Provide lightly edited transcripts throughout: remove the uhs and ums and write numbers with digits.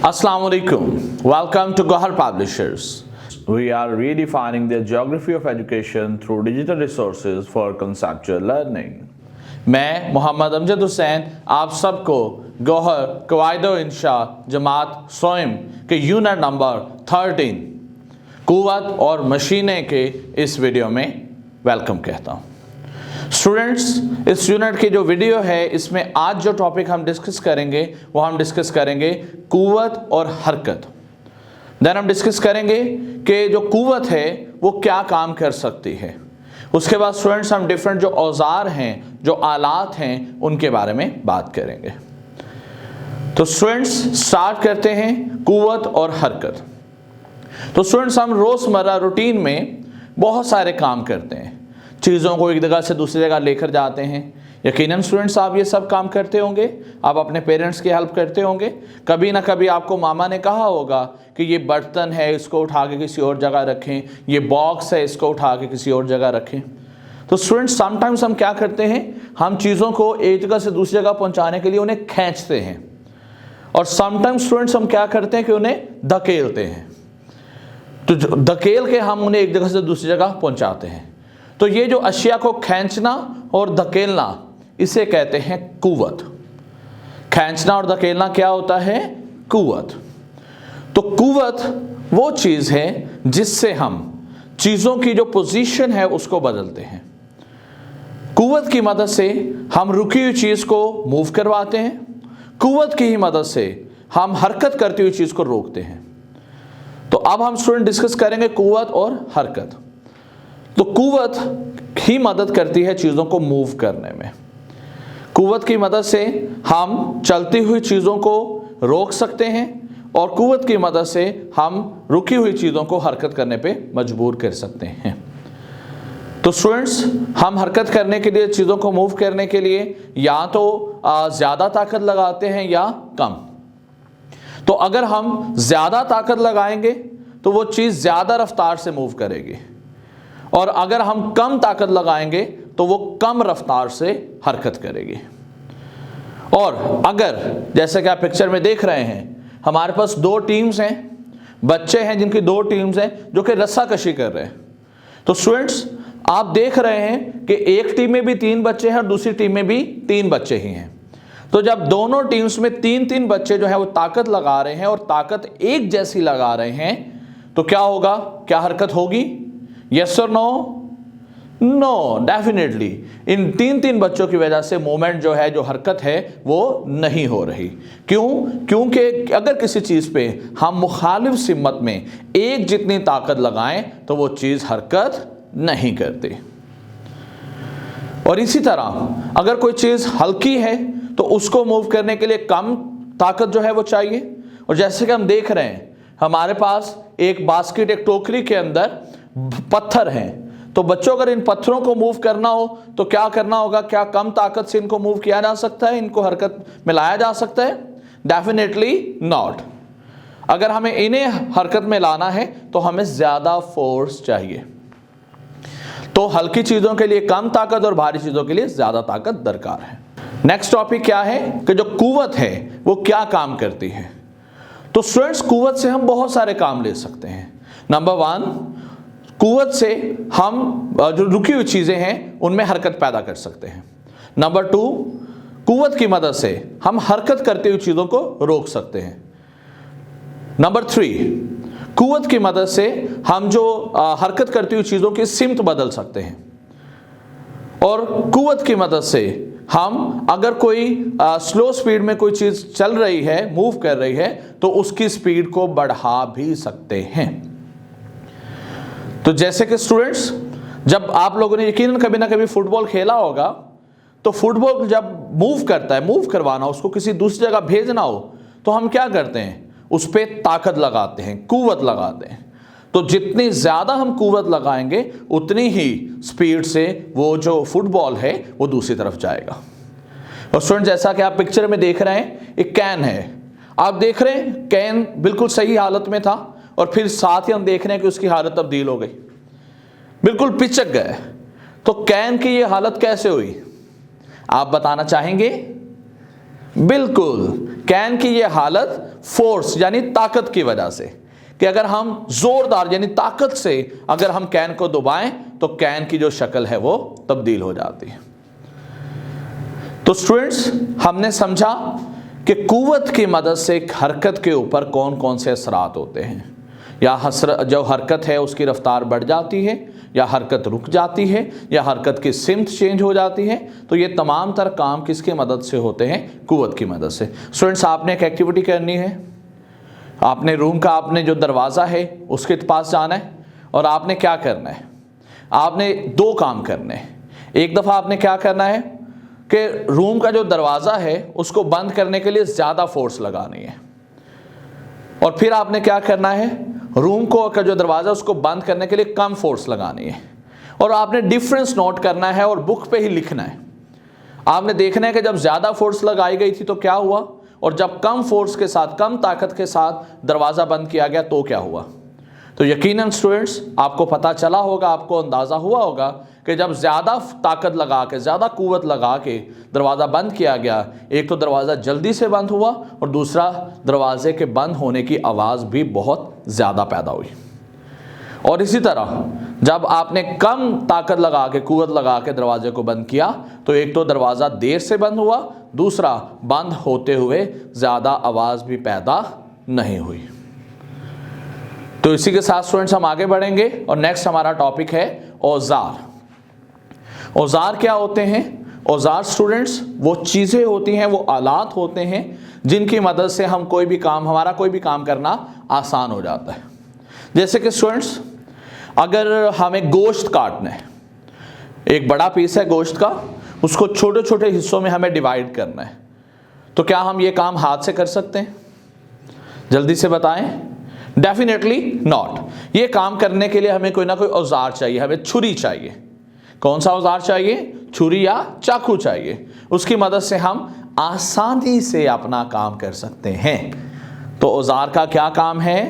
Assalamu alaikum. Welcome to Gohar Publishers. We are redefining the geography of education through digital resources for conceptual learning. मैं मोहम्मद अमजद हुसैन आप सबको गौहर कवायदो इंशा जमात सोइम के unit number 13 कुव्वत और मशीनें के इस वीडियो में वेलकम कहता हूँ। स्टूडेंट्स, इस यूनिट की जो वीडियो है इसमें आज जो टॉपिक हम डिस्कस करेंगे वो हम डिस्कस करेंगे कुव्वत और हरकत। देन हम डिस्कस करेंगे कि जो कुव्वत है वो क्या काम कर सकती है। उसके बाद स्टूडेंट्स हम डिफरेंट जो औजार हैं, जो आलात हैं, उनके बारे में बात करेंगे। तो स्टूडेंट्स स्टार्ट करते हैं कुव्वत और हरकत। तो स्टूडेंट्स हम रोज़मर्रा रूटीन में बहुत सारे काम करते हैं, चीज़ों को एक जगह से दूसरी जगह लेकर जाते हैं। यकीनन स्टूडेंट्स आप ये सब काम करते होंगे, आप अपने पेरेंट्स की हेल्प करते होंगे। कभी ना कभी आपको मामा ने कहा होगा कि ये बर्तन है, इसको उठा के किसी और जगह रखें, ये बॉक्स है, इसको उठा के किसी और जगह रखें। तो स्टूडेंट्स समटाइम्स हम क्या करते हैं, हम चीज़ों को एक जगह से दूसरी जगह पहुँचाने के लिए उन्हें खींचते हैं, और समटाइम्स स्टूडेंट्स हम क्या करते हैं कि उन्हें धकेलते हैं। तो धकेल के हम उन्हें एक जगह से दूसरी जगह पहुँचाते हैं। तो ये जो अशिया को खींचना और धकेलना, इसे कहते हैं कुव्वत। खींचना और धकेलना क्या होता है? कुव्वत। तो कुव्वत वो चीज़ है जिससे हम चीज़ों की जो पोजीशन है उसको बदलते हैं। कुव्वत की मदद से हम रुकी हुई चीज़ को मूव करवाते हैं, कुव्वत की ही मदद से हम हरकत करती हुई चीज़ को रोकते हैं। तो अब हम स्टूडेंट डिस्कस करेंगे कुव्वत और हरकत। तो कुव्वत ही मदद करती है चीज़ों को मूव करने में। कुव्वत की मदद से हम चलती हुई चीज़ों को रोक सकते हैं, और कुव्वत की मदद से हम रुकी हुई चीज़ों को हरकत करने पे मजबूर कर सकते हैं। तो स्टूडेंट्स हम हरकत करने के लिए, चीज़ों को मूव करने के लिए या तो ज़्यादा ताकत लगाते हैं या कम। तो अगर हम ज़्यादा ताकत लगाएंगे तो वो चीज़ ज़्यादा रफ्तार से मूव करेगी, और अगर हम कम ताकत लगाएंगे तो वो कम रफ्तार से हरकत करेगी। और अगर जैसे कि आप पिक्चर में देख रहे हैं, हमारे पास दो टीम्स हैं, बच्चे हैं जिनकी दो टीम्स हैं जो कि रस्साकशी कर रहे हैं। तो स्टूडेंट्स आप देख रहे हैं कि एक टीम में भी 3 बच्चे हैं और दूसरी टीम में भी 3 बच्चे ही हैं। तो जब दोनों टीम्स में 3-3 बच्चे जो है वो ताकत लगा रहे हैं और ताकत एक जैसी लगा रहे हैं, तो क्या होगा? क्या हरकत होगी? यस और नो? नो, डेफिनेटली इन 3-3 बच्चों की वजह से मूवमेंट जो है, जो हरकत है, वो नहीं हो रही। क्यों? क्योंकि अगर किसी चीज़ पे हम मुखालिफ सिमत में एक जितनी ताकत लगाएं तो वो चीज़ हरकत नहीं करती। और इसी तरह अगर कोई चीज़ हल्की है तो उसको मूव करने के लिए कम ताकत जो है वो चाहिए। और जैसे कि हम देख रहे हैं, हमारे पास एक बास्केट, एक टोकरी के अंदर पत्थर हैं। तो बच्चों अगर इन पत्थरों को मूव करना हो तो क्या करना होगा? क्या कम ताकत से इनको मूव किया जा सकता है, इनको हरकत में लाया जा सकता है? Definitely not. अगर हमें इन्हें हरकत में लाना है तो हमें ज़्यादा फोर्स चाहिए। तो हल्की चीज़ों के लिए कम ताकत और भारी चीज़ों के लिए ज़्यादा ताकत दरकार है। नेक्स्ट टॉपिक क्या है कि जो कुव्वत है वो क्या काम करती है। तो स्टूडेंट्स कुव्वत से हम बहुत सारे काम ले सकते हैं। नंबर 1, कुव्वत से हम जो रुकी हुई चीज़ें हैं उनमें हरकत पैदा कर सकते हैं। नंबर 2, कुव्वत की मदद से हम हरकत करती हुई चीज़ों को रोक सकते हैं। नंबर 3, कुव्वत की मदद से हम जो हरकत करती हुई चीज़ों की सिमत बदल सकते हैं। और कुव्वत की मदद से हम अगर कोई स्लो स्पीड में कोई चीज़ चल रही है, मूव कर रही है, तो उसकी स्पीड को बढ़ा भी सकते हैं। तो जैसे कि स्टूडेंट्स जब आप लोगों ने यकीनन कभी ना कभी फुटबॉल खेला होगा, तो फुटबॉल जब मूव करता है, मूव करवाना, उसको किसी दूसरी जगह भेजना हो, तो हम क्या करते हैं? उस पर ताकत लगाते हैं, कुव्वत लगाते हैं। तो जितनी ज़्यादा हम कुव्वत लगाएंगे उतनी ही स्पीड से वो जो फुटबॉल है वो दूसरी तरफ जाएगा। और स्टूडेंट जैसा कि आप पिक्चर में देख रहे हैं, एक कैन है। आप देख रहे हैं कैन बिल्कुल सही हालत में था, और फिर साथ ही हम देख रहे हैं कि उसकी हालत तब्दील हो गई, बिल्कुल पिचक गया। तो कैन की ये हालत कैसे हुई, आप बताना चाहेंगे? बिल्कुल, कैन की ये हालत फोर्स यानी ताकत की वजह से, कि अगर हम जोरदार यानी ताकत से अगर हम कैन को दबाएं तो कैन की जो शक्ल है वो तब्दील हो जाती है। तो स्टूडेंट्स, हमने समझा कि कुव्वत की मदद से एक हरकत के ऊपर कौन कौन से असरात होते हैं, या जो हरकत है उसकी रफ्तार बढ़ जाती है, या हरकत रुक जाती है, या हरकत की सिमत चेंज हो जाती है। तो ये तमाम तर काम किसकी मदद से होते हैं? कुव्वत की मदद से। स्टूडेंट्स, आपने एक एक्टिविटी करनी है। आपने रूम का आपने जो दरवाज़ा है उसके पास जाना है और आपने क्या करना है? आपने दो काम करने हैं। एक दफ़ा आपने क्या करना है कि रूम का जो दरवाज़ा है उसको बंद करने के लिए ज़्यादा फोर्स लगानी है, और फिर आपने क्या करना है, रूम को का जो दरवाज़ा उसको बंद करने के लिए कम फोर्स लगानी है, और आपने डिफरेंस नोट करना है और बुक पे ही लिखना है। आपने देखना है कि जब ज़्यादा फोर्स लगाई गई थी तो क्या हुआ, और जब कम फोर्स के साथ, कम ताकत के साथ दरवाज़ा बंद किया गया तो क्या हुआ। तो यकीनन स्टूडेंट्स, आपको पता चला होगा, आपको अंदाज़ा हुआ होगा कि जब ज़्यादा ताकत लगा के, ज़्यादा कुव्वत लगा के दरवाज़ा बंद किया गया, एक तो दरवाज़ा जल्दी से बंद हुआ और दूसरा दरवाजे के बंद होने की आवाज़ भी बहुत ज़्यादा पैदा हुई। और इसी तरह जब आपने कम ताकत लगा के, कुव्वत लगा के दरवाजे को बंद किया तो एक तो दरवाज़ा देर से बंद हुआ, दूसरा बंद होते हुए ज़्यादा आवाज़ भी पैदा नहीं हुई। तो इसी के साथ स्टूडेंट्स हम आगे बढ़ेंगे और नेक्स्ट हमारा टॉपिक है औजार। औजार क्या होते हैं? औजार स्टूडेंट्स वो चीज़ें होती हैं, वो आलात होते हैं जिनकी मदद से हम कोई भी काम, हमारा कोई भी काम करना आसान हो जाता है। जैसे कि स्टूडेंट्स, अगर हमें गोश्त काटना है, एक बड़ा पीस है गोश्त का, उसको छोटे छोटे हिस्सों में हमें डिवाइड करना है, तो क्या हम ये काम हाथ से कर सकते हैं? जल्दी से बताएं। Definitely not. ये काम करने के लिए हमें कोई ना कोई औजार चाहिए, हमें छुरी चाहिए। कौन सा औजार चाहिए? छुरी या चाकू चाहिए। उसकी मदद से हम आसानी से अपना काम कर सकते हैं। तो औजार का क्या काम है?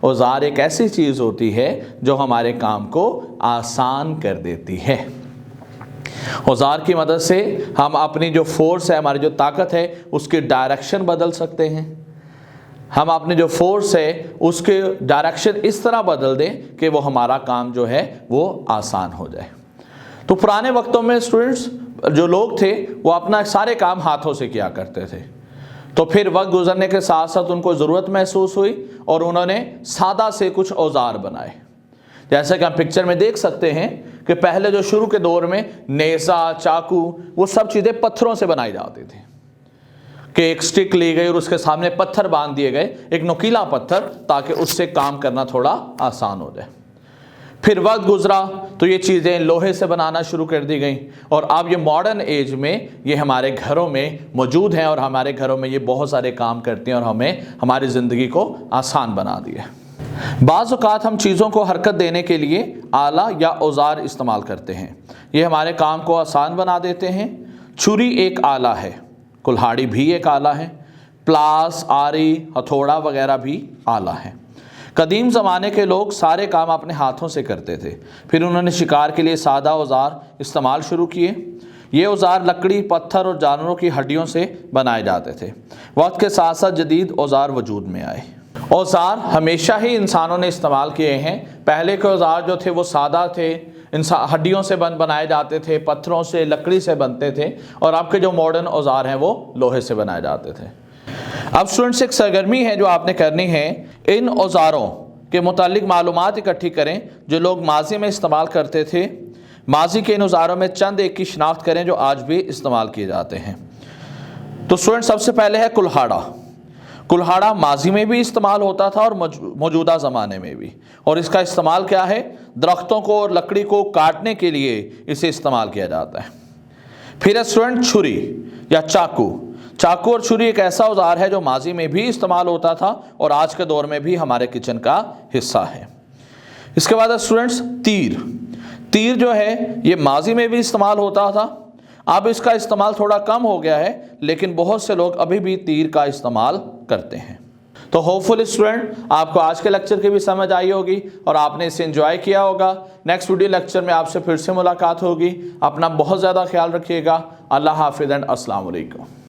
औजार एक ऐसी चीज़ होती है जो हमारे काम को आसान कर देती है। औजार की मदद से हम अपनी जो फोर्स है, हमारी जो ताकत है, उसकी डायरेक्शन बदल सकते हैं। हम अपने जो फोर्स है उसके डायरेक्शन इस तरह बदल दें कि वो हमारा काम जो है वो आसान हो जाए। तो पुराने वक्तों में स्टूडेंट्स जो लोग थे वो अपना सारे काम हाथों से किया करते थे। तो फिर वक्त गुजरने के साथ साथ उनको ज़रूरत महसूस हुई और उन्होंने सादा से कुछ औजार बनाए। जैसे कि हम पिक्चर में देख सकते हैं कि पहले जो शुरू के दौर में नेज़ा, चाकू, वो सब चीज़ें पत्थरों से बनाई जाती थी, कि एक स्टिक ली गई और उसके सामने पत्थर बांध दिए गए, एक नुकीला पत्थर, ताकि उससे काम करना थोड़ा आसान हो जाए। फिर वक्त गुजरा तो ये चीज़ें लोहे से बनाना शुरू कर दी गई, और अब ये मॉडर्न एज में ये हमारे घरों में मौजूद हैं और हमारे घरों में ये बहुत सारे काम करती हैं और हमें हमारी ज़िंदगी को आसान बना दिया। बाज़ औक़ात हम चीज़ों को हरकत देने के लिए आला या औजार इस्तेमाल करते हैं, ये हमारे काम को आसान बना देते हैं। छुरी एक आला है, कुल्हाड़ी भी एक आला है, प्लास, आरी, हथौड़ा वगैरह भी आला है। कदीम ज़माने के लोग सारे काम अपने हाथों से करते थे। फिर उन्होंने शिकार के लिए सादा औजार इस्तेमाल शुरू किए। ये औजार लकड़ी, पत्थर और जानवरों की हड्डियों से बनाए जाते थे। वक्त के साथ साथ जदीद औजार वजूद में आए। औजार हमेशा ही इंसानों ने इस्तेमाल किए हैं। पहले के औजार जो थे वो सादा थे, हड्डियों से बनाए जाते थे, पत्थरों से, लकड़ी से बनते थे, और अब के जो मॉडर्न औजार हैं वो लोहे से बनाए जाते थे। अब स्टूडेंट्स, एक सरगर्मी है जो आपने करनी है, इन औजारों के मुतालिक मालूमात इकट्ठी करें जो लोग माजी में इस्तेमाल करते थे। माजी के इन औजारों में चंद एक की शिनाख्त करें जो आज भी इस्तेमाल किए जाते हैं। तो स्टूडेंट्स, सबसे पहले है कुल्हाड़ा। कुल्हाड़ा माजी में भी इस्तेमाल होता था और मौजूदा ज़माने में भी, और इसका इस्तेमाल क्या है? दरख्तों को और लकड़ी को काटने के लिए इसे इस्तेमाल किया जाता है। फिर है स्टूडेंट छुरी या चाकू। चाकू और छुरी एक ऐसा औजार है जो माजी में भी इस्तेमाल होता था और आज के दौर में भी हमारे किचन का हिस्सा है। इसके बाद स्टूडेंट्स तीर। तीर जो है ये माजी में भी इस्तेमाल होता था, अब इसका इस्तेमाल थोड़ा कम हो गया है, लेकिन बहुत से लोग अभी भी तीर का इस्तेमाल करते हैं। तो होपफुली स्टूडेंट, आपको आज के लेक्चर की भी समझ आई होगी और आपने इसे एंजॉय किया होगा। नेक्स्ट वीडियो लेक्चर में आपसे फिर से मुलाकात होगी। अपना बहुत ज़्यादा ख्याल रखिएगा। अल्लाह हाफिज़ एंड अस्सलाम वालेकुम।